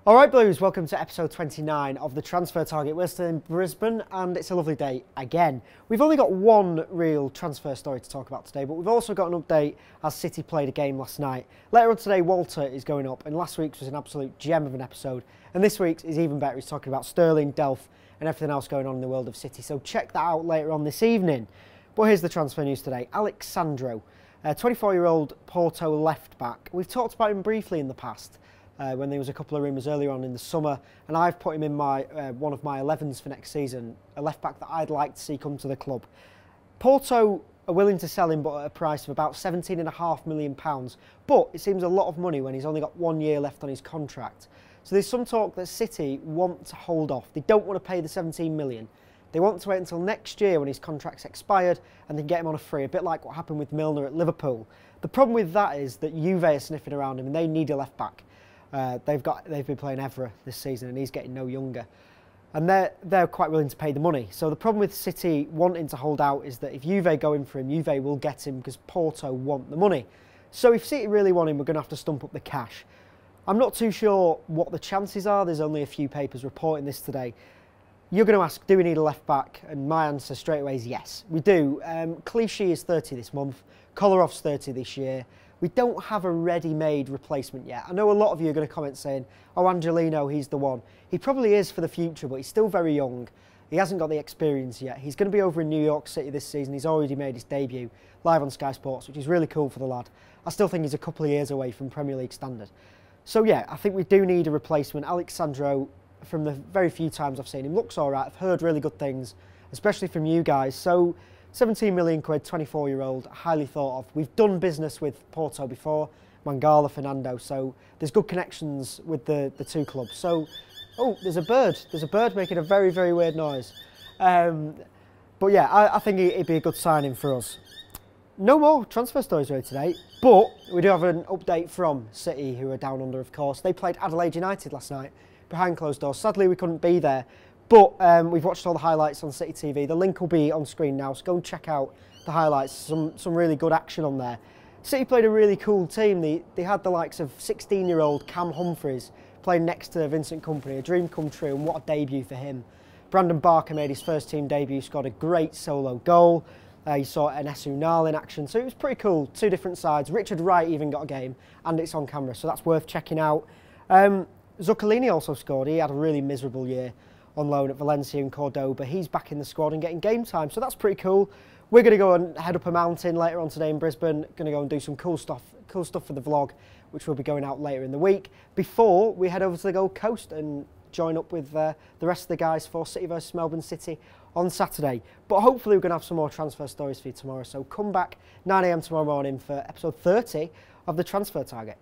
Alright Blues, welcome to episode 29 of the Transfer Target. We're still in Brisbane and it's a lovely day again. We've only got one real transfer story to talk about today, but we've also got an update as City played a game last night. Later on today, Walter is going up, and last week's was an absolute gem of an episode, and this week's is even better. He's talking about Sterling, Delph and everything else going on in the world of City, so check that out later on this evening. But here's the transfer news today. Alex Sandro, 24-year-old Porto left back. We've talked about him briefly in the past, when there was a couple of rumours earlier on in the summer, and I've put him in my one of my 11s for next season, a left back that I'd like to see come to the club. Porto are willing to sell him, but at a price of about £17.5 million, but it seems a lot of money when he's only got 1 year left on his contract. So there's some talk that City want to hold off. They don't want to pay the 17 million. They want to wait until next year when his contract's expired and then get him on a free, a bit like what happened with Milner at Liverpool. The problem with that is that Juve are sniffing around him and they need a left back. They've been playing Evra this season and he's getting no younger, and they're quite willing to pay the money. So the problem with City wanting to hold out is that if Juve go in for him, Juve will get him because Porto want the money. So if City really want him, we're going to have to stump up the cash. I'm not too sure what the chances are. There's only a few papers reporting this today. You're going to ask, do we need a left back? And my answer straight away is yes, we do. Clichy is 30 this month, Kolarov's 30 this year. We don't have a ready-made replacement yet. I know a lot of you are going to comment saying, oh, Angelino, he's the one. He probably is for the future, but he's still very young. He hasn't got the experience yet. He's going to be over in New York City this season. He's already made his debut live on Sky Sports, which is really cool for the lad. I still think he's a couple of years away from Premier League standard. So yeah, I think we do need a replacement. Alex Sandro, from the very few times I've seen him, looks all right. I've heard really good things, especially from you guys. So 17 million quid, 24-year-old, highly thought of. We've done business with Porto before, Mangala, Fernando, so there's good connections with the two clubs. So, oh, there's a bird making a very, very weird noise. But yeah, I think it'd be a good signing for us. No more transfer stories really today, but we do have an update from City, who are down under, of course. They played Adelaide United last night, behind closed doors. Sadly, we couldn't be there. But we've watched all the highlights on City TV. The link will be on screen now, so go and check out the highlights. Some really good action on there. City played a really cool team. They had the likes of 16-year-old Cam Humphreys playing next to Vincent Kompany, a dream come true, and what a debut for him. Brandon Barker made his first team debut, scored a great solo goal. You saw Enes Unal in action, so it was pretty cool. Two different sides. Richard Wright even got a game, and it's on camera, so that's worth checking out. Zuccolini also scored. He had a really miserable year on loan at Valencia and Cordoba. He's back in the squad and getting game time, so that's pretty cool. We're going to go and head up a mountain later on today in Brisbane. Going to go and do some cool stuff for the vlog, which will be going out later in the week, before we head over to the Gold Coast and join up with the rest of the guys for City versus Melbourne City on Saturday. But hopefully we're going to have some more transfer stories for you tomorrow, so come back 9 AM tomorrow morning for episode 30 of the Transfer Target.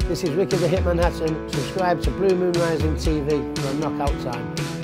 This is Ricky the Hitman Hatton. Subscribe to BlueMoonRisingTV for a knockout time.